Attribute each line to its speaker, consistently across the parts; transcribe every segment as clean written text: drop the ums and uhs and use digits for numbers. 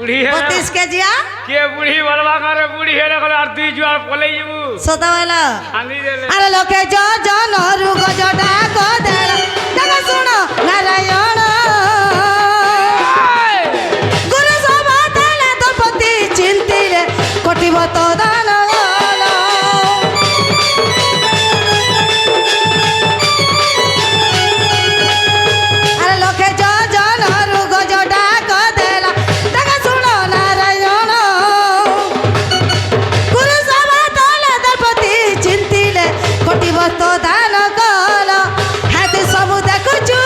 Speaker 1: বুড়ি হে
Speaker 2: 32 কেজিয়া
Speaker 1: কে বুড়ি বলবা করে বুড়ি হে রে আর দুই জুয়ার পলাই যাবু
Speaker 2: সদাওয়ালা
Speaker 1: আনি দেলে
Speaker 2: আরে লোকে জনরু গজটা কদেল দেখা শুন নারায়ণ গুরু সভা তালে দপতি চিন্তিরে কটিব তো দান আরে লোকে জনরু গজটা কদেল দেখা শুন নারায়ণ গুরু সভা তালে দপতি চিন্তিরে কটিব তো দান কল হাতে সবু দেখুছু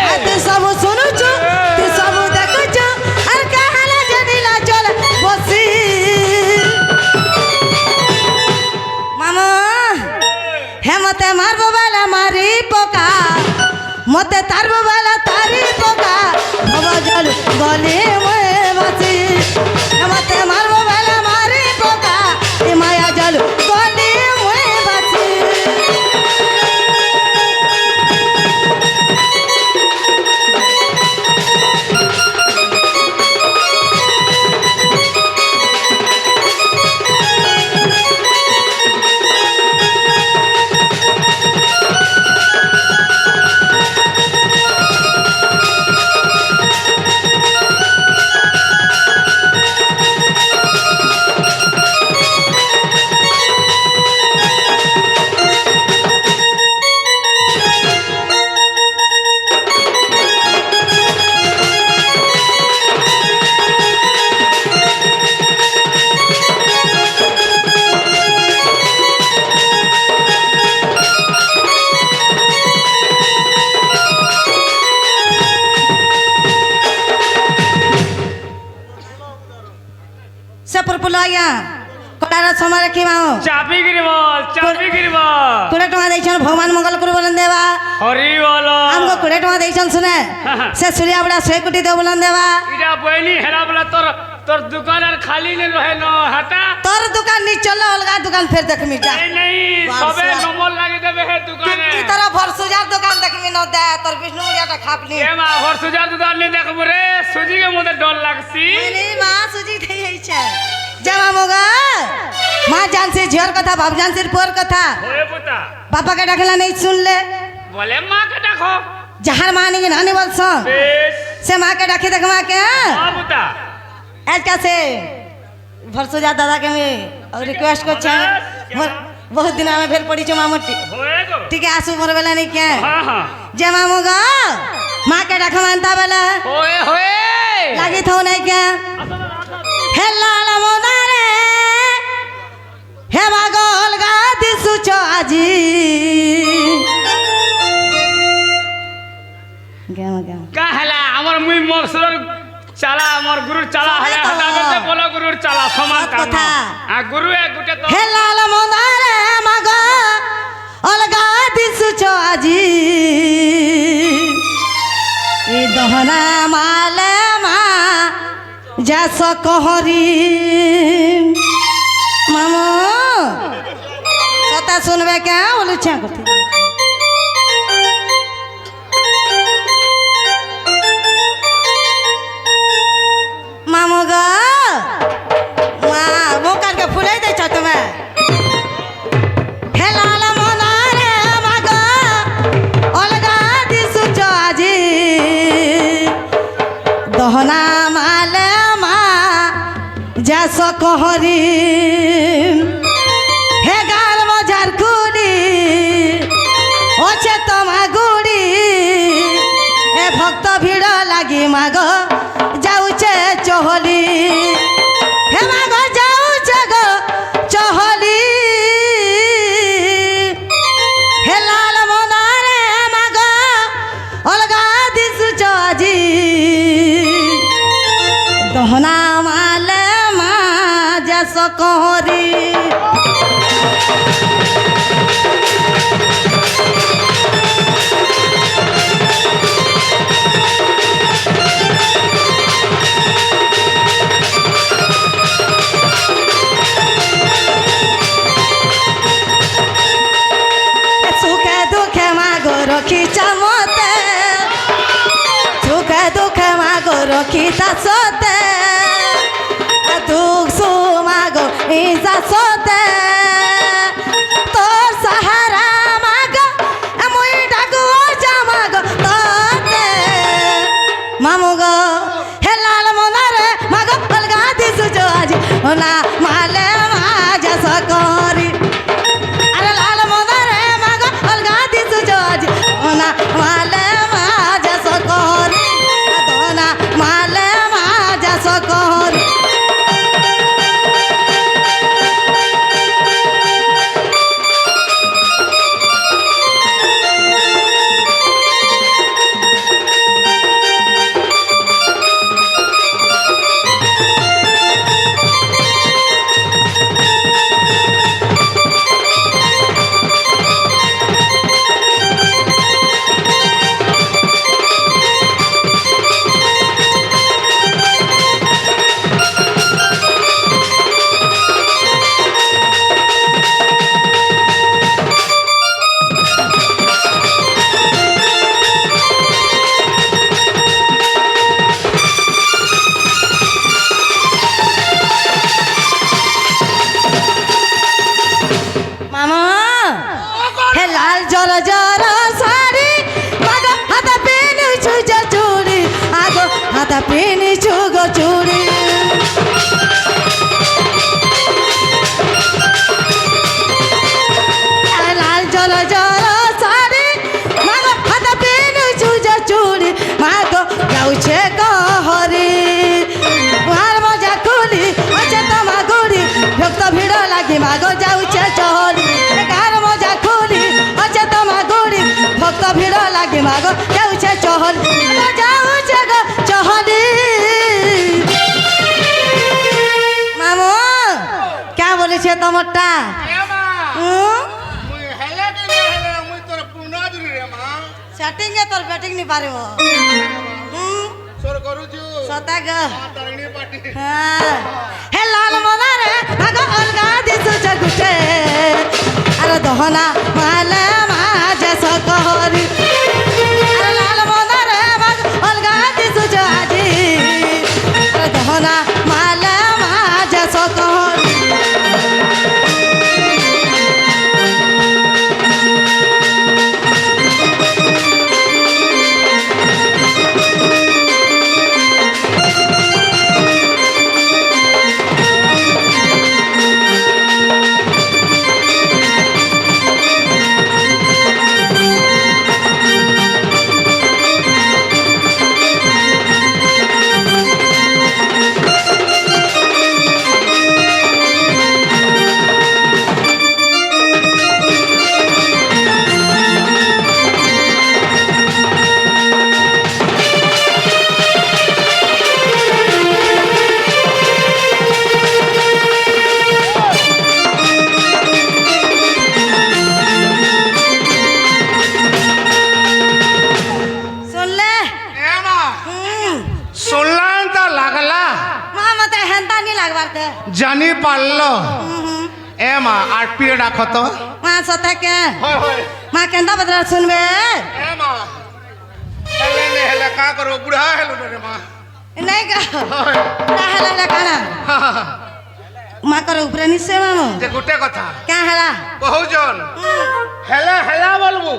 Speaker 2: হাতে সবু শুনুছু তুই সবু দেখুছু আর কাহালা জানিলা চল বসি মামা হে মতে মারবো বেলা মারি পোকা মতে তারবো বেলা তারি পোকা ভব জল গলে ময়ে বাসি হে মতে মারবো বেলা মারি পোকা এ মায়া জল গলে ময়ে বাসি সে পুরপুল আজ্ঞা কড়ার সময় রাখি মাও
Speaker 1: চাপি গিরি বল চাপি গিরি বল
Speaker 2: 20 টাকা দেইছন ভগবান মঙ্গল করে বলেন দেবা
Speaker 1: হরি বল
Speaker 2: আমগো 20 টাকা দেইছন শুনে সে সুরিয়া বড়া 100 কোটি দে বলেন দেবা
Speaker 1: ইটা বইনি হেরা বলে তোর তোর দোকান আর খালি নে রহে ন হাটা
Speaker 2: তোর দোকান নি চলো অলগা দোকান ফের দেখমি যা
Speaker 1: এই নাই সবে নম্বর লাগি দেবে হে দোকানে
Speaker 2: তুই তোর ভরসুজার দোকান দেখমি ন দে তোর বিষ্ণু মুড়িয়াটা খাপলি
Speaker 1: এ মা ভরসুজার দোকান নি দেখব রে সুজিকে মধ্যে ডর লাগছি
Speaker 2: নি মা সুজি দেই হইছে জামা মগা মা জানছে ঝিয়ার কথা বাপ জানছে পোর কথা
Speaker 1: ওরে পুতা
Speaker 2: বাপাকে ডাকলা নেই শুনলে
Speaker 1: বলে মাকে দেখো
Speaker 2: যাহার মা নাকি নানি বলছ
Speaker 1: বেশ
Speaker 2: সে মাকে ডাকি দেখ মাকে
Speaker 1: হ্যাঁ পুতা
Speaker 2: আজ কাছে ভরসুজা দাদাকে আমি রিকোয়েস্ট করছি বহুত দিন আমি ফের পড়িছো মামুটি
Speaker 1: হয়ে গো
Speaker 2: ঠিক আছে আসু মোর বেলা নেই কে
Speaker 1: হ্যাঁ হ্যাঁ
Speaker 2: যে মামু গো মাকে ডাক মানতা বেলা
Speaker 1: ওয়ে হয়ে
Speaker 2: লাগি থাও নাই কে হে লাল মোদারে হে মাগল গা দিসুছ আজি গেম গেম
Speaker 1: কাহলা আমার মুই মকসুর চালা আমার গুরুর চালা হলে
Speaker 2: সবাই তো।
Speaker 1: হঠাৎ করতে বলো গুরুর চালা সমান
Speaker 2: সৎ
Speaker 1: কাম
Speaker 2: কথা।
Speaker 1: আ গুরু এক গুটে তো
Speaker 2: হে লাল মোদারে মাগ অলগা দিসুছ আজি ই দহনা মালে মা যাস কহরি মামু সতা শুনবে কে বলুছা করতে মামু গো মা মোকানকে ফুলাই দেছ তুমি হে লাল মনারে মাগ অলগা দিসুছ আজি দহনা মালে মা যাস কহরি হে গাল মজার কুড়ি ওছে তোমা গুড়ি এ ভক্ত ভিড় লাগি মাগ যাউছে চহলি হে মাগ যাউছে গো চহলি হে লাল মনারে মাগ অলগা দিসুছ আজি দহনা মালে মা যাস কহরি সুখে দুঃখে মাগো রখিছ মতে সুখে দুঃখে दिमाग जाऊछे चहल जाऊछे गो चहली मामू क्या बोले छे तमटा सेटिंग है तोर बैटिंग नहीं पारे वो सता ग हां हे लाल मोना रे आगो अलगा दिसु जगुटे अरे दहना माले माजे सकहरी अरे लाल मोना रे आगो अलगा दिसु जाजी अरे दहना माले माजे सकहरी
Speaker 3: জানি পারলো এ মা আর পিড়ে রাখো তো
Speaker 2: মা সতা কে
Speaker 3: হয় হয়
Speaker 2: মা কেন্দা বদরা শুনবে
Speaker 3: এ মা হেলে নে হেলে কা করো বুড়া হেলো রে মা
Speaker 2: নাই গা
Speaker 3: হয়
Speaker 2: কা হেলা কানা মা করে উপরে নিছে মামু
Speaker 3: যে গোটে কথা
Speaker 2: কা হেলা
Speaker 3: বহুজন হেলে হেলা বলবো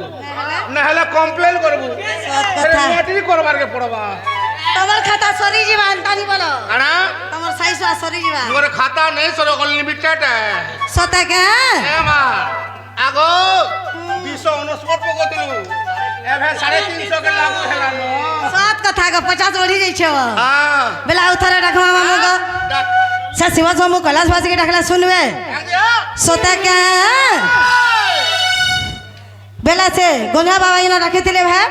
Speaker 3: না হেলে কমপ্লেন করবো
Speaker 2: সত
Speaker 3: ফের
Speaker 2: কথা
Speaker 3: মাটি করবার কে পড়বা
Speaker 2: তোমার খাতা সরি যাবা আনতানি বলো
Speaker 3: আনা
Speaker 2: তোমার সাইসা সরি যাবা
Speaker 3: মোর খাতা নেই সরো লিমিটেড
Speaker 2: সতা কে
Speaker 3: এ মা আগো 269 পক দিলু এভে 350 কে লাগু হেলা নো
Speaker 2: সত কথা গো 50 বড়ি যাইছে
Speaker 3: হ্যাঁ
Speaker 2: বেলা উথারে রাখবা মামু গো সে শিবা জমু কৈলাস বাসী কে ডাকলা শুনবে সতা কে বেলা সে গঙ্গা বাবা ইনা রাখিতিলে ভাই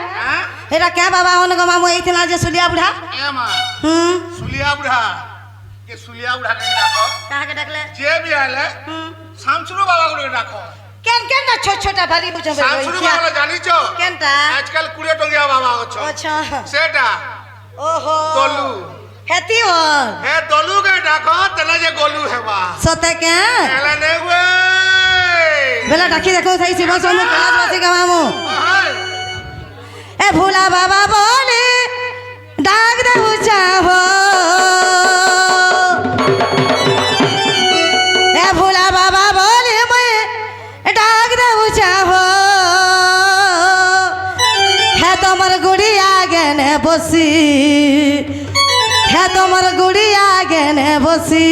Speaker 2: এরা কে বাবা অন গো মামু এইতিনা যে সুলিয়া বুড়া
Speaker 3: এ মা সুলিয়া বুড়া কে সুলিয়া বুড়া কে রাখো
Speaker 2: কাকে ডাকলে
Speaker 3: যে বি আলে শামসুরু বাবা গুলো রাখো
Speaker 2: কেন কেন না ছোট ছোট ভারী বুঝবে
Speaker 3: শামসুরু বাবা জানিছো
Speaker 2: কেনটা
Speaker 3: আজকাল 20 টঙ্গিয়া বাবা হচ্ছে
Speaker 2: আচ্ছা
Speaker 3: সেটা
Speaker 2: ওহো
Speaker 3: দলু
Speaker 2: হেতি ওর
Speaker 3: হে দলু কে ডাকো তলে যে গলু হেবা
Speaker 2: সতে কে
Speaker 3: এলা নে হুয়ে
Speaker 2: বেলা ডাকি দেখো সেই শিব সমু কৈলাস বাসী কে মামু এ ভোলা বাবা বলে ডাক দেবু চাহো এ ভোলা বাবা বলে মই ডাক দেবু চাহো হে তোমার গুড়িয়া গেনে বসি হে তোমার গুড়িয়া গেনে বসি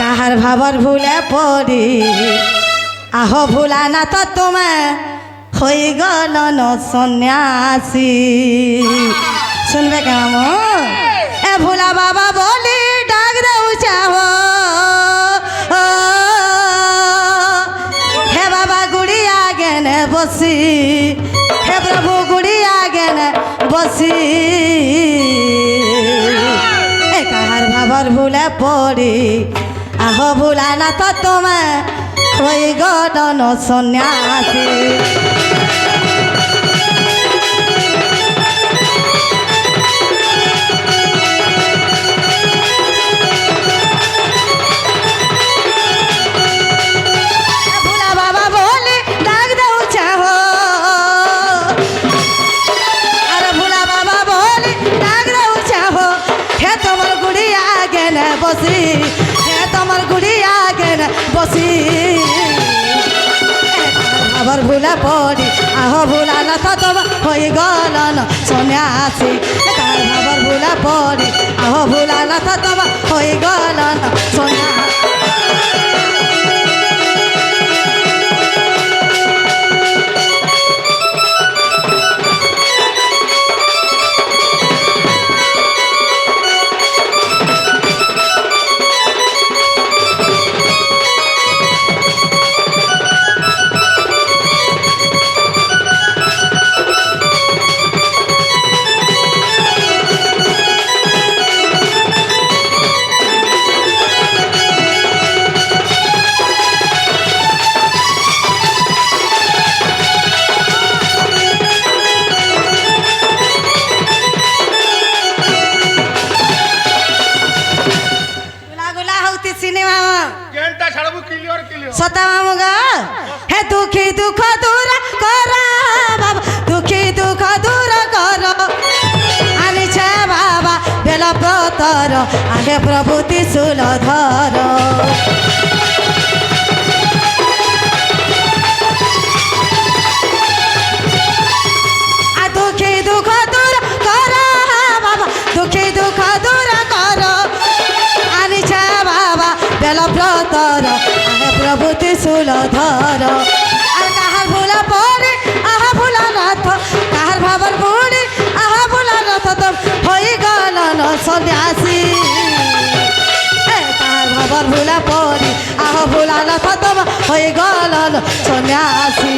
Speaker 2: কাহার ভাবর ভুলে পড়ি আহ ভুলা না তো তোমা হই গল ন সন্ন্যাসী শুনবে কেমন এ ভোলা বাবা বলি ডাক দেউ চাহ হে বাবা গুড়িয়া গেনে বসি হে প্রভু গুড়িয়া গেনে বসি এ কাহার ভাবর ভুলে পড়ি আহ ভুলা না তো তোমা হই গল সন্ন্যাসী ভোলা বাবা বলে ডাক দেউ চাহ আরে ভোলা বাবা বলে ডাক দেউ চাহ হে তোমার গুড়িয়া গেনে বসি হে তোমার গুড়িয়া গেনে বসি আবার ভুলা পড়ি আহ ভুলা না তো তোমার হয়ে গল না সন্ন্যাসী কার আবার ভুলা পড়ি আহ ভুলা না তো তোমার হয়ে গল না সন্ন্যাসী ব্রতর আহে প্রভু ত্রিশূল ধর দুঃখী দুঃখ দূর কর বাবা দুঃখী দুঃখ দূর কর আনিছে বাবা বেল ব্রতর আহে প্রভু ত্রিশূল ধর আর কাহার ভুলা পড়ে আহা ভুলা রথ কাহার ভাবর বুড়ি আহা ভুলা রথ তো হয়ে গেল সন্ন্যাসী কাহার ভাবর ভুলা পড়ি আহা ভুলা রথ তো হয়ে গেল সন্ন্যাসী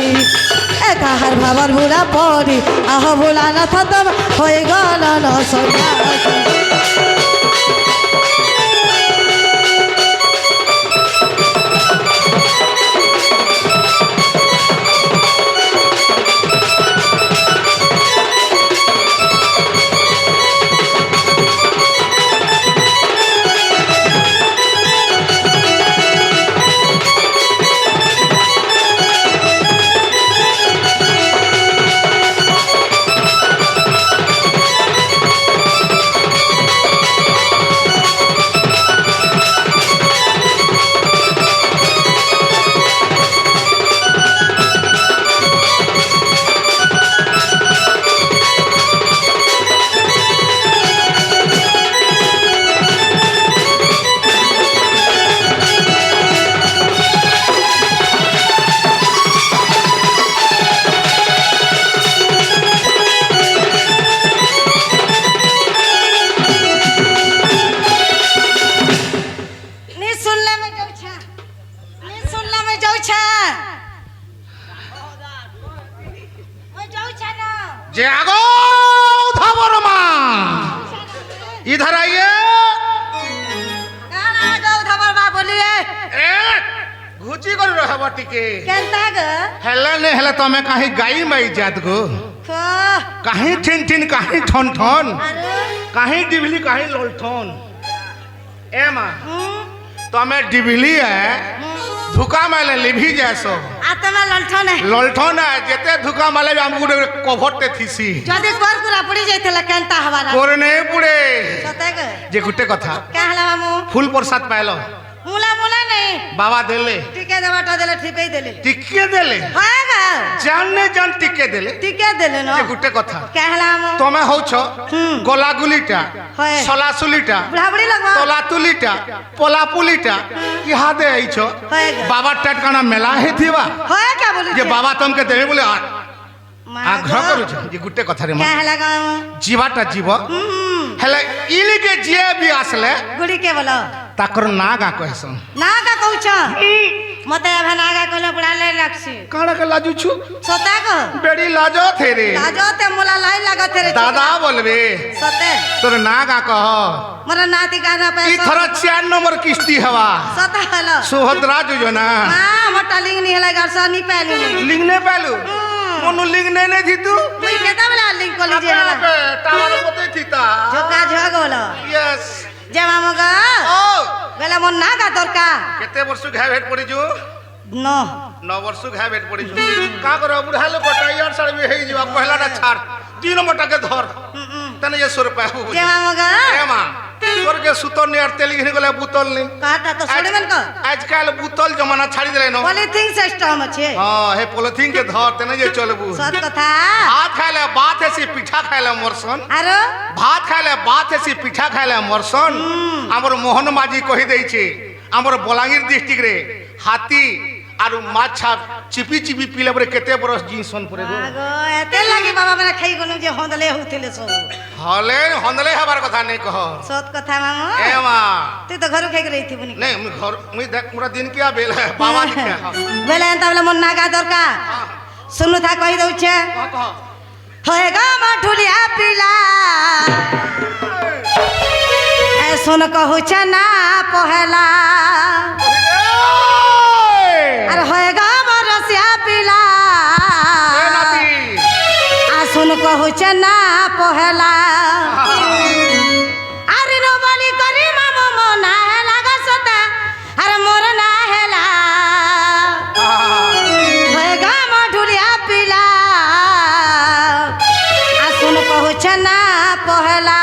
Speaker 2: কাহার ভাবর ভুলা পড়ি আহ ভুলা রথ তো হয়ে গেল সন্ন্যাসী
Speaker 3: जे आगो धबर मां इधर आइए घुची कर रहब टिके हेला ने हेला तमे काहे गाई माई जात गो काहे ठिन ठिन काहे ठन ठन काहे डिबली काहे लोलठन ए मां तमे डिबली है धुका माले लिभी जैसो
Speaker 2: आत्मा ललठन है
Speaker 3: ललठन है जेते धुका माले हम गुडे कोभरते थीसी
Speaker 2: जदी कोर कुरा पड़ी जाइतला केनता हवारा
Speaker 3: कोर ने पुड़े
Speaker 2: सतेग
Speaker 3: जे गुटे कथा
Speaker 2: कहला मामू
Speaker 3: फूल प्रसाद पाइलो
Speaker 2: मुला मुला नहीं
Speaker 3: बाबा देले
Speaker 2: टिके देवाटा देले ठिपे देले
Speaker 3: टिके देले
Speaker 2: हागा
Speaker 3: जानने जान टिके देले
Speaker 2: न
Speaker 3: जे गुटे कथा
Speaker 2: कहला मामू
Speaker 3: तमे होछो गोला गुलीटा
Speaker 2: होय
Speaker 3: सलासुलीटा
Speaker 2: बुढ़ाबड़ी लगवा
Speaker 3: तोला तुलीटा पोला पुलीटा इहा दे आइछो
Speaker 2: होएगा
Speaker 3: बाबा टटकाना मेला हे थीवा
Speaker 2: होय क्या बोली
Speaker 3: जे बाबा तुमके देबे बोले आग्रह करू जे गुटे कथा रे
Speaker 2: कहला गामू
Speaker 3: जीवाटा जीव हेले इली के जे भी आसले
Speaker 2: गुड़ी के बोलो
Speaker 3: ताकर नागा कहसन
Speaker 2: नागा कहउछ मते एभे नागा कहले बुढ़ा ले रखसी
Speaker 3: काना के लाजू छु
Speaker 2: सता को
Speaker 3: बेड़ी लाजो थे रे
Speaker 2: लाजो ते मोला लाई लागत रे
Speaker 3: दादा बोलबे
Speaker 2: सते
Speaker 3: तोर नागा कह
Speaker 2: मोर नाती गाना पे
Speaker 3: ई थरा 4 नंबर किस्ती हवा
Speaker 2: सता हलो
Speaker 3: सुभद्रा योजना
Speaker 2: हां मोटा लिंग नहीं हला घर सा नहीं पाली
Speaker 3: लिंग ने पालू मोनु लिंग ने थी तू
Speaker 2: मुई केता वाला लिंग को लीजिए हला
Speaker 3: टावर पते थीता
Speaker 2: झोका झगोलो
Speaker 3: यस
Speaker 2: जे मामगा
Speaker 3: ओ
Speaker 2: बेला मोन नागा दरका
Speaker 3: केते वर्ष घा भेट पड़ी जो 9 वर्ष घा भेट पड़ी जो का करो बुढ़ा लोग टायर सड़ में हेई जीवा पहला ना छाड़ 3 मोटा के धर तने ये 100 रुपया हो
Speaker 2: जे मामगा
Speaker 3: ए मां स्वर्ग सुतल ने तेल घिन गले बुतल ने
Speaker 2: काटा तो छोड़ मन को
Speaker 3: आजकल बुतल जमाना छाड़ी देले न
Speaker 2: पॉलिथिन सिस्टम छे
Speaker 3: हां हे पॉलिथिन के धर तने जे चलबू
Speaker 2: सत कथा
Speaker 3: भात खाइले बात है सी पिठा खाइले मरसन
Speaker 2: आरो
Speaker 3: भात खाइले बात है सी पिठा खाइले मरसन हमर मोहन माजी कहि दै छे हमर बलांगीर डिस्ट्रिक्ट रे हाथी आरु माछा चिपी चिपी पीले बरे केते बरस जींसन परे गो
Speaker 2: आगो एते लागी बाबा मेरा खाई गनु जे होंदले होथिले सो
Speaker 3: हले हंदले हबार कथा नहीं कह
Speaker 2: सत कथा मामू
Speaker 3: ए मां
Speaker 2: तू तो घर खाई के रही थी बुनी
Speaker 3: नहीं मैं घर मैं देख पूरा दिन क्या बेल है बाबा दिखे
Speaker 2: बेला एंता बेला मन नागा दरका सुनु था कहि दउ छे
Speaker 3: कह
Speaker 2: होएगा मठुलिया पीला ए सुन कहू छे ना पहला अरे होएगा मरसिया पीला आ सुन कहू छे ना पहला अरे नो बली करी मामो मोना है लागा सता अरे मोर ना हेला होएगा मठुलिया पीला आ सुन कहू छे ना पहला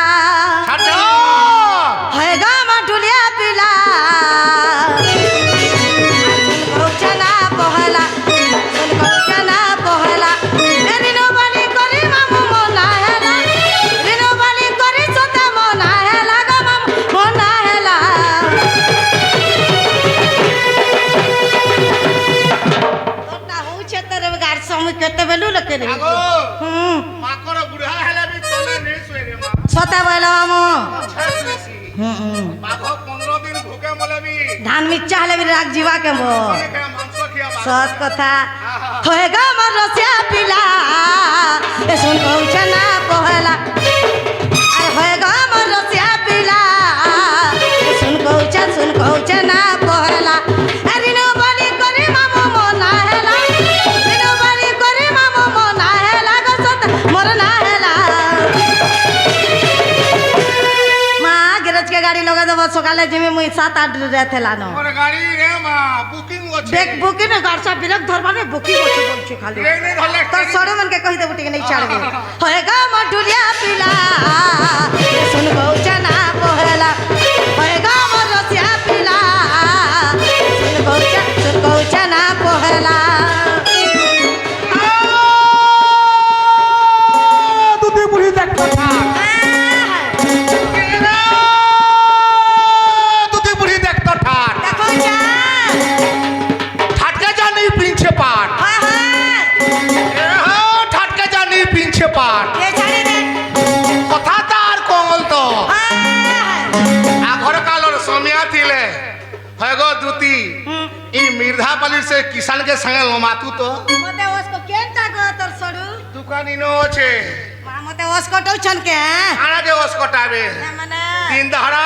Speaker 2: पहला मामू
Speaker 3: बाघ 15 दिन भूखे मले भी
Speaker 2: धान मिर्चा हेले भी राग जीवा के मो
Speaker 3: मांस खिया
Speaker 2: सत कथा होएगा मोर रसिया पिला ए सुन कहू ना पहला अरे होएगा मोर रसिया पिला ए सुन कहू ना पहला अरे नो बाली करे मामू मोना हेला नो बाली करे मामू मोना हेला गसत मोर ना हेला मां गैरेज के गाड़ी लगा दबो सकाले जिमे मुई 7-8 रहते लानो
Speaker 3: और गाड़ी रे मा बुकिंग আছে
Speaker 2: देख बुकिंग ने गाड़सा बिरक धरबाने बुकिंग আছে বলছি খালি
Speaker 3: ব্রেক নেই ধরলে
Speaker 2: तो सड़े मन के कहि देबो टिके नहीं चढ़बे होएगा मडुलिया पिला सुन बहुचना पहला होएगा मोर रसिया पिला सुन बहुचना पहला
Speaker 3: দুধে বুড়ি দেখ কথা দুধে বুড়ি দেখ তো ঠাট
Speaker 2: देखो जा
Speaker 3: ঠাটকে জানি পিঞ্ছে পাট
Speaker 2: हाय हाय
Speaker 3: ঠাটকে জানি পিঞ্ছে পাট
Speaker 2: ये छाड़ी दे
Speaker 3: কথা তার কমল তো
Speaker 2: हाय
Speaker 3: আগর কালর সমিয়া থিলে হয়গো দুতি ই মির্ধাপালির সে কিষান के संगे लमातू तो
Speaker 2: मते उसको केनता गो तोर सड़ू
Speaker 3: दुकानी नो छे
Speaker 2: मां मते उसको तो छन के
Speaker 3: आना दे ओस कटावे
Speaker 2: ना मने
Speaker 3: दिन दहाड़ा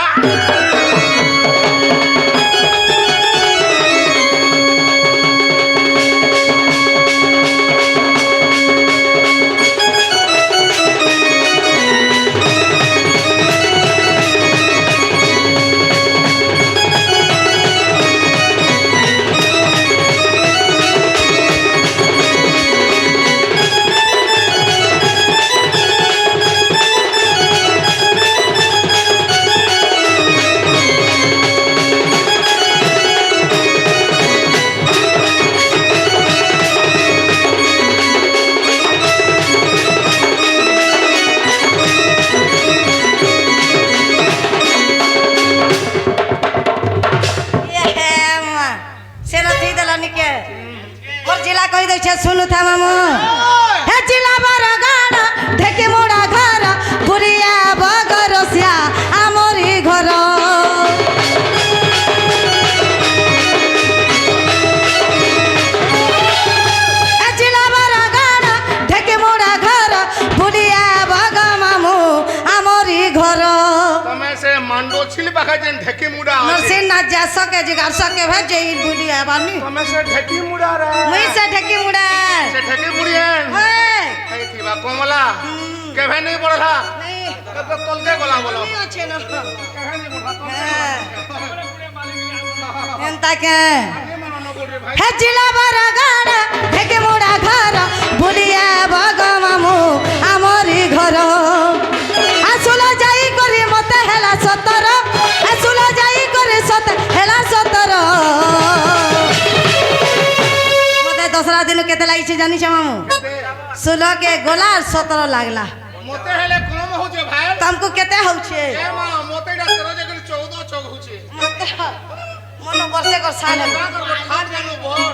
Speaker 2: सुनु था मामू हे जिला बरगाड़ ढेके मोड़ा घर बुरिया बगरसिया आमरी घर हे जिला बरगाड़ ढेके मोड़ा घर बुरिया बग मामू आमरी घर
Speaker 3: तमे से मांडो छिल पाखा जेन ढेकी मुड़ा
Speaker 2: नरसिंह ना जा सके जिगार सके भेजे बुरिया बानी
Speaker 3: तमे से ढेकी मुड़ा रे
Speaker 2: मुई से ढेकी मुड़ा
Speaker 3: से ढेकी मुड़ियन
Speaker 2: ओए
Speaker 3: कई थी बा कोमला केभे नहीं पड़ला
Speaker 2: नहीं
Speaker 3: तो तल के गला बोलो
Speaker 2: नहीं अच्छे न
Speaker 3: केभे नहीं पड़ला
Speaker 2: एंता के
Speaker 3: के मनो न बोल रे भाई
Speaker 2: हे जिला बरगाड़ ढेके मोड़ा घर बुलिया बग मामू आमरी घर आसुला जाई करी मते हेला 17 आसुला जाई करी हेला 17 मते दसरा दिन केते लागि छै जानि छ मामू 16 के गोला 17 लागला
Speaker 3: मोते हेले कम हो जे भाई
Speaker 2: तुमको केते हौ छे
Speaker 3: ए मां मोते डा 13 जगह 14 चौक हो छे
Speaker 2: मनो वर्षे कर साल
Speaker 3: का कर खाट जानो भोर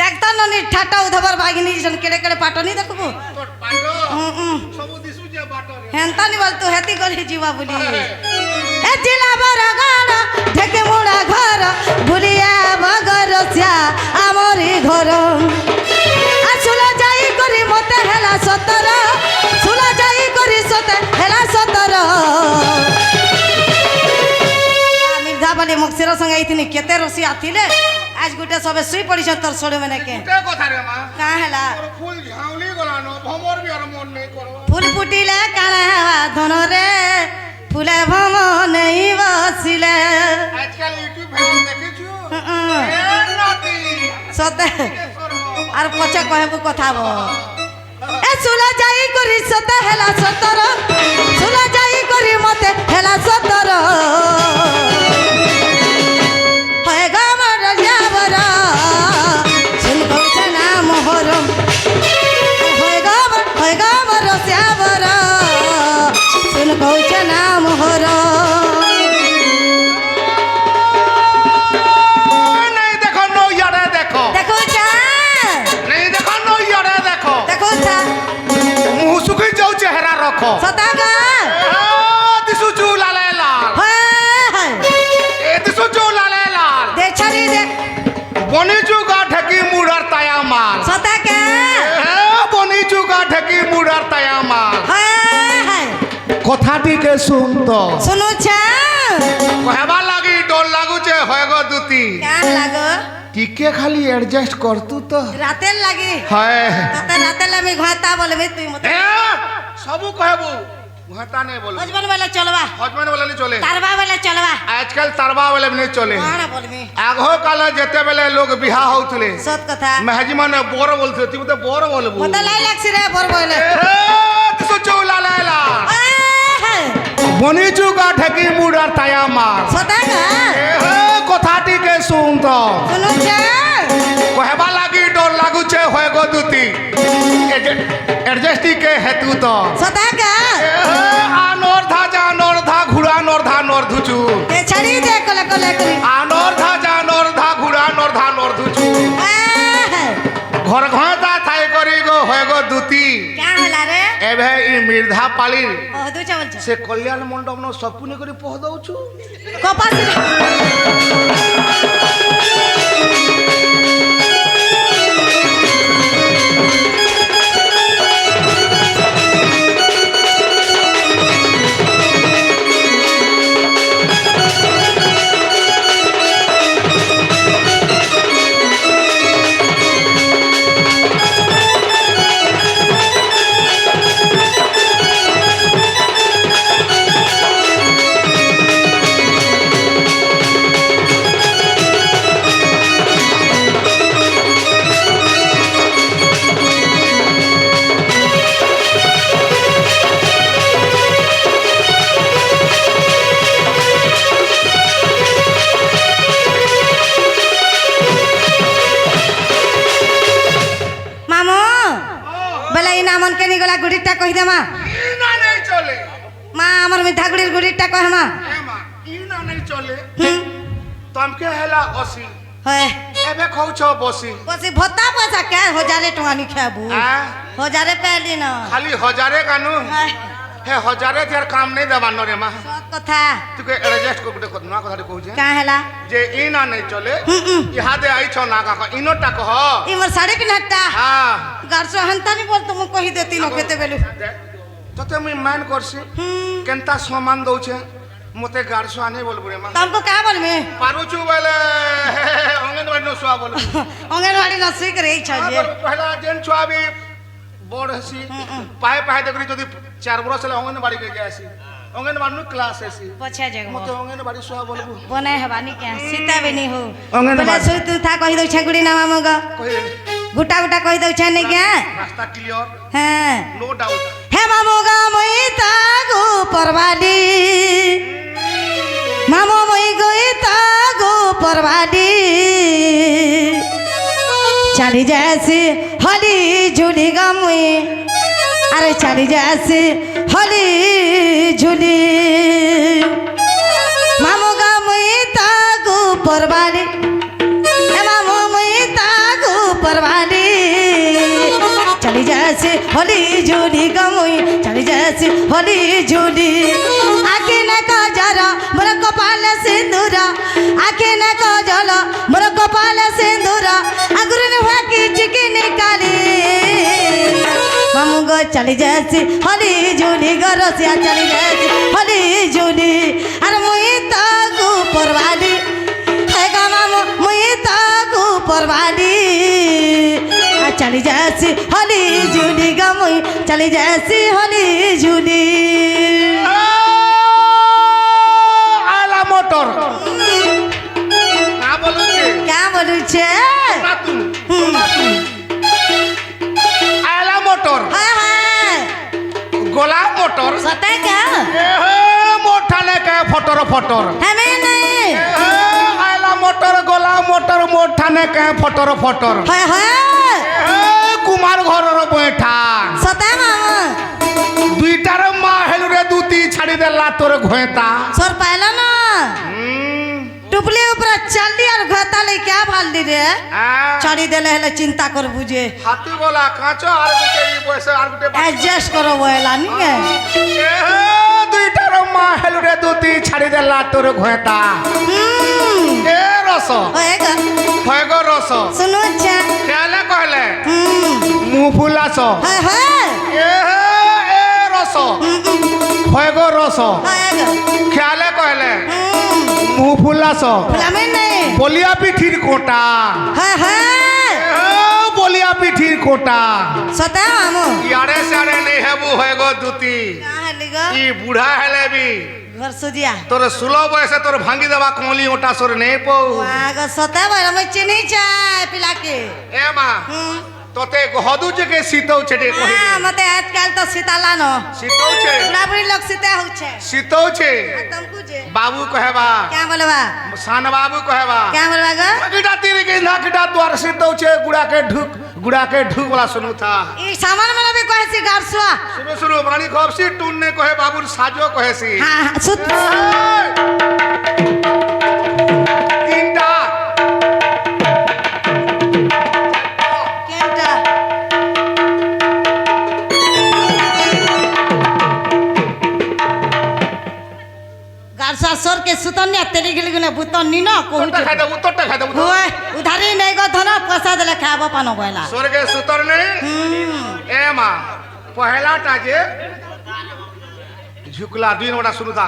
Speaker 2: देखता ननी ठाटा उधबर बागिनी जन केड़े केड़े पाटनी देखबो
Speaker 3: तो पाटो सब दिसु जे बाटो रे
Speaker 2: हेंता नि बोल तू हेती गली जीवा बुली ए जिला बरगाड़ ढेके मोड़ा घर बुलिया बगरसिया आमरी घर आसुला जाई करी मते हेला 17 सुला जाई करी हेला 17 मिर्धा बाली मक्सिर संग आइथिनी केते रसी आथिले आज गुटे सबे सुई पड़ी छ तोर सोडे मने के
Speaker 3: के कथा रे मां
Speaker 2: का हेला
Speaker 3: और फूल झाउली गलानो भमर भी और मन नहीं करो
Speaker 2: फूल फुटिले काना धन रे फूले भम नहीं बसिले
Speaker 3: आजकल यूट्यूब पे देखि छु ए नाती
Speaker 2: सते आर पछे कहबू कथा बो ए सुला जाई करी सते हेला 17 सुला जाई करी मते हेला 17 होएगा मोर जावरा सुन बहुचना मोहरम होएगा मोर श्यावरा सुन बहुचना मोहरम
Speaker 3: नहीं देखो नो यारे देखो
Speaker 2: देखो जा
Speaker 3: नहीं देखो नो यारे देखो
Speaker 2: देखो जा
Speaker 3: मुंह सुख जो चेहरा रखो
Speaker 2: सता का
Speaker 3: दिसु चू लाले लाल
Speaker 2: हाय
Speaker 3: ए दिसु चू लाले लाल
Speaker 2: देख छरी देख
Speaker 3: बनी चू का ढकी मुड़र ताया माल
Speaker 2: सता का
Speaker 3: बनी चू का ढकी मुड़र ताया माल
Speaker 2: हाय
Speaker 3: কথাটি কে শুনতো
Speaker 2: सुनो छा
Speaker 3: কহবা লাগি ডর লাগুছে হয়গো দুতি
Speaker 2: क्या लागो
Speaker 3: টিকে খালি অ্যাডজাস্ট করতু তো
Speaker 2: राते लगी
Speaker 3: হয়
Speaker 2: तते राते लमी घाता बोलबे তুই মত
Speaker 3: এ সবু কহবু ঘাটা নেই বলবো
Speaker 2: हजबन वाला चलवा
Speaker 3: হজমান বলে নি চলে
Speaker 2: तारवा वाला चलवा
Speaker 3: আজকাল তারবা বলে নি চলে
Speaker 2: कोण बोलबे
Speaker 3: আগো কালে যেতে বেলে লোক বিহা হউতলে
Speaker 2: सत कथा
Speaker 3: মেহাজি মানে বড় বলতে তুই তো বড় বলবু
Speaker 2: মত লাই লাগছি রে বর বলে
Speaker 3: তো চৌলা লাইলা বনি চুকা ঢেকি মুড়ার তায়া মার
Speaker 2: सता का
Speaker 3: কথাটি কে শুনতো
Speaker 2: सुनो छा
Speaker 3: কহবা লাগি ডর লাগুছে হয়গো দুতি এডজাস্টি কে হেতু তো
Speaker 2: सता का
Speaker 3: আনর্ধা জানর্ধা ঘুড়া নর্ধা নর্ধুচু
Speaker 2: ते छड़ी दे कोले कोले करी
Speaker 3: আনর্ধা জানর্ধা ঘুড়া নর্ধা নর্ধুচু ঘর ঘটা থাই করি গো হয়গো দুতি
Speaker 2: क्या होला रे
Speaker 3: এবে ই মির্ধা পালির
Speaker 2: ओ दू चावल छ
Speaker 3: সে কল্যাণ মণ্ডপ ন সপুনে করে পহ দউছু
Speaker 2: कपास मामो बेला इना मन के निगला गुड़ीटा कहि देमा
Speaker 3: ইনা নেই চলে
Speaker 2: मा हमर मिठा गुड़ीर गुड़ीटा कहमा
Speaker 3: হেমা ইনা নেই চলে তমকে হেলা অসি
Speaker 2: होय
Speaker 3: এবে খৌছ বসি
Speaker 2: कोसी भत्ता पैसा क्या हजारे टका नि खाबू हजारे पैली न
Speaker 3: খালি হজারে কানু হে হজারে তের কাম নেই দেবান রে মা
Speaker 2: सत कथा
Speaker 3: তুকে এডজাস্ট কো গুটে কত না কথা কହୁছে
Speaker 2: का हैला
Speaker 3: যে ইনা নেই চলে ইহাদে আইছ না কা ইনোটা কহ
Speaker 2: ई मोर साड़ी पिनहटा
Speaker 3: হ্যাঁ
Speaker 2: गारसो हंता नि बोल तुम कहि देती न केते बेलु
Speaker 3: তোতে মুই মান করছি কেনতা সমান দউছে মতে গারসো আনে বলবু রে মা
Speaker 2: तुमको का बोल में
Speaker 3: পারুচু বলে অঙ্গনবাড়ি নো সোয়া বলবু
Speaker 2: अंगनवाड़ी न सीख रही छ जे
Speaker 3: পহলা যেন ছুয়া বি বড় হসি পায়ে পায়ে দেখি যদি 4 বছর হলে অঙ্গনবাড়ি কে যাসি অঙ্গনবাড়ি নো ক্লাস হসি
Speaker 2: पछा जगह
Speaker 3: মতে অঙ্গনবাড়ি সোয়া বলবু
Speaker 2: बनाए हवानी क्या सीता भी नहीं हो
Speaker 3: अंगनवाड़ी।
Speaker 2: बोले सुई तू था कहि दउ छगुड़ी ना मामग
Speaker 3: কই
Speaker 2: गुटा गुटा कहि दउ छ ने क्या
Speaker 3: রাস্তা ক্লিয়ার
Speaker 2: हां
Speaker 3: নো ডাউট
Speaker 2: हे मामग मई तागु परवाली मामो मई गई तागु परवाली चली जैसी हली झूली गमुई अरे चली जैसी हली झूली मामो गमुई तागु परवाली ए मामो मई तागु परवाली चली जैसी हली झूली गमुई चली जैसी हली झूली आखी न काजर मोर कपाल सिंदूर आखी न काजल मोर कपाल सिंदूर अगुर ने हुआ की चिकी निकाली मामू गो चली जैसी हली झूली गो रसिया चली जैसी हली झूली अरे मुई तागु परवाली है गा मामू मुई तागु परवाली चली जैसी हली झूली गमुई चली जैसी हली झूली
Speaker 3: আলা মোটর না বলুছে
Speaker 2: क्या बोलू छे
Speaker 3: আলা মোটর
Speaker 2: हाँ हाँ
Speaker 3: গোলা মোটর
Speaker 2: सता क्या
Speaker 3: মোঠানে কে ফটর ফটর
Speaker 2: हमें नहीं
Speaker 3: আলা মোটর গোলা মোটর মোঠানে কে ফটর ফটর
Speaker 2: हाय हाय
Speaker 3: কুমার ঘরর বৈঠা
Speaker 2: सता मामा
Speaker 3: দুইটার মা হেলুরে দুতি ছাড়ি দেলা তোর ঘোঁতা
Speaker 2: सोर पाइला ना टुपली ऊपर चलदी और घता ले क्या भालदी रे चढ़ी देले हेले चिंता कर बुझे
Speaker 3: हाथी बोला काचो आर गुटे ई पैसे आर गुटे
Speaker 2: एडजस्ट करो बोला नी के
Speaker 3: ए दुईटा रो मा हेलु रे दुती छाड़ी देला तोर घोता ए रस होएगो रस
Speaker 2: सुनो अच्छा
Speaker 3: केले कहले मुंह फुलास
Speaker 2: हाय हाय
Speaker 3: ए रस होएगो रस केले कहले मुंह फुलास
Speaker 2: फुलामे नहीं
Speaker 3: बोलिया पिठीर कोटा
Speaker 2: हाय हाय
Speaker 3: बोलिया पिठीर कोटा
Speaker 2: सता मामू
Speaker 3: यारे सारे नहीं हेबु होएगो दुती
Speaker 2: का हेलिगो
Speaker 3: ई बूढ़ा हेले भी
Speaker 2: घर सुजिया
Speaker 3: तोर 16 बयसे तोर भांगी देबा कोली ओटा सोर नहीं पौ
Speaker 2: वागो सता बरा मैं चिनी चाय पिला के
Speaker 3: ए मां तोते गहदु जे के सीतौ छेटे कहि
Speaker 2: हां मते आजकल तो सीताला न
Speaker 3: सीतौ छे
Speaker 2: बुढ़ाबुढ़ी लोग सीते हो छे
Speaker 3: सीतौ छे
Speaker 2: तुमको जे
Speaker 3: बाबू कहबा
Speaker 2: क्या बोलबा
Speaker 3: सान बाबू कहबा
Speaker 2: क्या बोलबा गो
Speaker 3: नाकिटा तीर के नाकिटा द्वार सीतौ छे गुड़ा के ढुक वाला सुनु था
Speaker 2: ई सामान में भी कहे सी गारसुआ
Speaker 3: सुनो बाणी खबसी टून ने कहे बाबू साजो कहे सी
Speaker 2: हां सुत
Speaker 3: तीनटा
Speaker 2: केटा गारसा सर के सुतन्या तेरी गिल गुने बुतन नी ना को
Speaker 3: उतरटा खाइ दे
Speaker 2: होय उधारी नहीं गो धना पैसा देले खाबो पानो बोला
Speaker 3: स्वर्ग सुतर ने ए मां पहला टा जे झुकला दुई नोटा सुनु था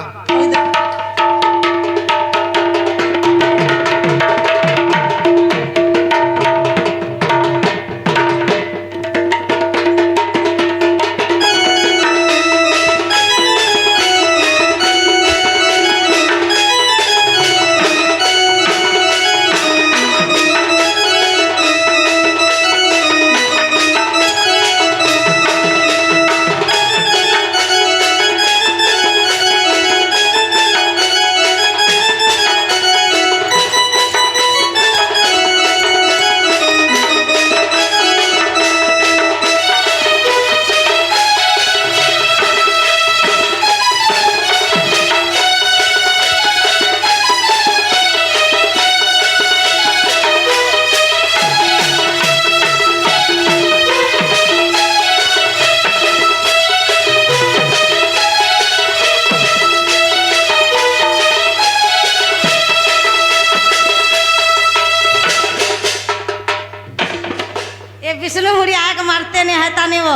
Speaker 2: विष्णु हुड़ी आग मारते नहीं है ताने वो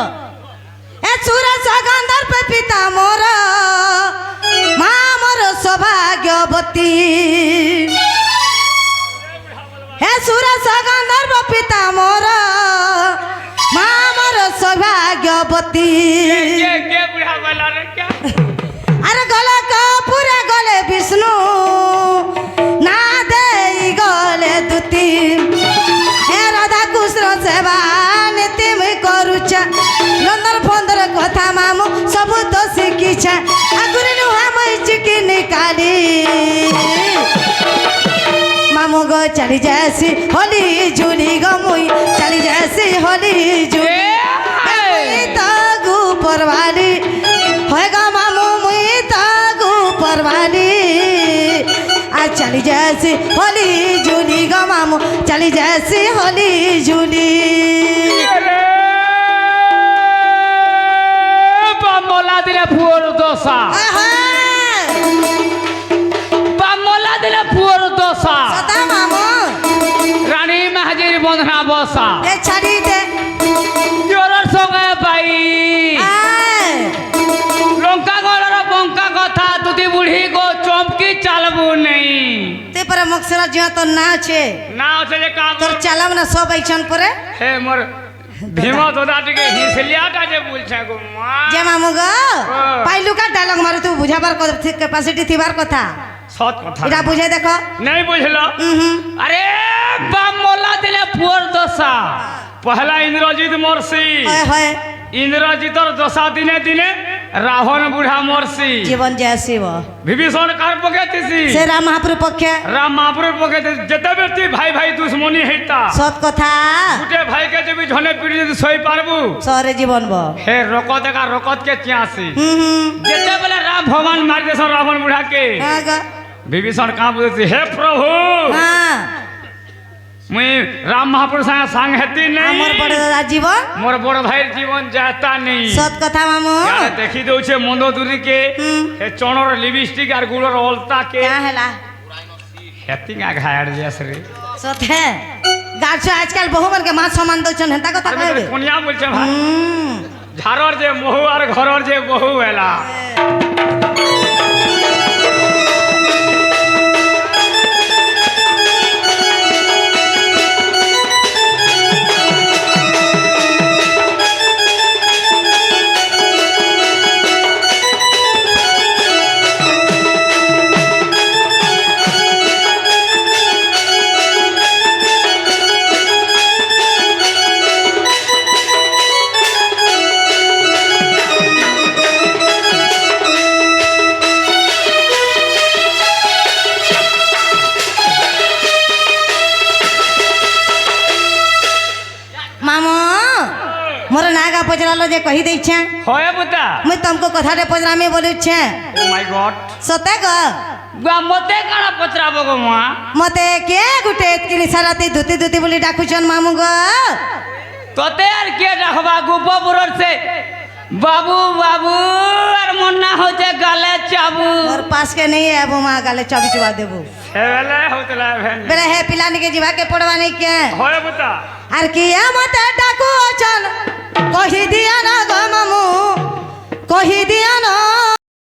Speaker 2: ए सूरज सगंधर पे पिता मोर मां मोर सौभाग्यवती हे सूरज सगंधर पे पिता मोर मां मोर सौभाग्यवती
Speaker 1: के बुढ़ा वाला रे क्या
Speaker 2: अरे गले का पूरे गले विष्णु ना दे गले दुती हे राधा कृष्ण सेवा नीति में करूच लंदर फंदर कथा मामू सब तो शिखीछ आगुरी नुहा मैं चिकी निकाली मामू गो चली जैसी होली झूली गो मुई चली जैसी होली झूली तागू परवाली होएगा मामू मुई तागू परवाली आ चली जैसी होली झूली गो मामू चली जैसी होली झूली
Speaker 1: बामोला दिले फुर दोसा बामोला दिले फुर दोसा
Speaker 2: सता मामू
Speaker 1: रानी महाजीर बंधना बसा
Speaker 2: ए छड़ी दे
Speaker 1: जोरर संगे पाई लंका गलर बंका कथा तुती बुढ़ी को चमकी चालबू नहीं
Speaker 2: ते पर मक्सरा जिया तो ना छे
Speaker 1: ना से जे काम
Speaker 2: तोर चालम ना सब ऐछन परे
Speaker 1: हे मोर भीमा दोदा टिके हिसलियाटा जे बोल छे गो मां
Speaker 2: जे मामू गो पाइलु का डायलॉग मारे तू बुझाबार कैपेसिटी थिबार कथा
Speaker 1: सत कथा
Speaker 2: इरा बुझे देखो
Speaker 1: नहीं बुझलो अरे बामोला दिले फुर दोसा पहला इंद्रजीत मरसी
Speaker 2: होय होय
Speaker 1: इंद्रजीतर दशा दिने दिने रावण बुढ़ा मरसी
Speaker 2: जीवन जैसी वो
Speaker 1: विभीषण कार पकेतिसी
Speaker 2: से राम महाप्रभु पक्षे
Speaker 1: राम महाप्रभु पकेति जते व्यक्ति भाई भाई दुश्मनी हेता
Speaker 2: सत कथा
Speaker 1: गुटे भाई के जबि झने पीड़ी जदि सही पारबू
Speaker 2: सरे जीवन बो
Speaker 1: हे रकत का रकत के च्यासी जते बेले राम भगवान मार देसन रावण बुढ़ा के বিভীষণ কাঁ বলছি হে প্রভু
Speaker 2: হ্যাঁ
Speaker 1: মুই রাম মহাপুরুষ সাং হেতি নেই
Speaker 2: আমার বড় দাদা জীবন
Speaker 1: মোর বড় ভাইয়ের জীবন যাতা নেই
Speaker 2: সৎ কথা মামু
Speaker 1: ইয়ারে দেখি দউছে মন্দোদুরিকে
Speaker 2: হুম।
Speaker 1: হে চণর লিপস্টিক আর গুড়র অলতাকে
Speaker 2: क्या हेला
Speaker 1: হেতি গা ঘায়ার যাস রে
Speaker 2: सत है गाछ आजकल बहु मन के मां समान दउछन हेता কথা
Speaker 1: আরে
Speaker 2: কইবে
Speaker 1: কোনিয়া বলছে ভাই
Speaker 2: হুম
Speaker 1: ঝাড়র যে বহু আর ঘরর যে বহু এলা
Speaker 2: मामू मोर नागा पचरालो जे कही दै छे
Speaker 1: হয় বুতা
Speaker 2: मुई तुमको कथाटे पचरामी बोलु छे
Speaker 1: ও মাই গড
Speaker 2: सते ग
Speaker 1: গা মতে কানা পচরাবো গো মা
Speaker 2: मते के गुटे एतकिनी साराती धुती धुती बोली डाकुछन मामू ग
Speaker 1: তোতে আর কে রাখবা গোপপুরর সে বাবু বাবু আর মন্না হচ্ছে গালে চাবু
Speaker 2: मोर पास के नहीं है वो मां गाले चबी चबा देबो
Speaker 1: হেবেলে হতলা ভেন
Speaker 2: बेरे हे पिलानी के जीवा के पड़वा नहीं के
Speaker 1: হয় বুতা
Speaker 2: আর কি মতে ডাকু অচন কহি দিয়া না গো মামু কহি দিয়া না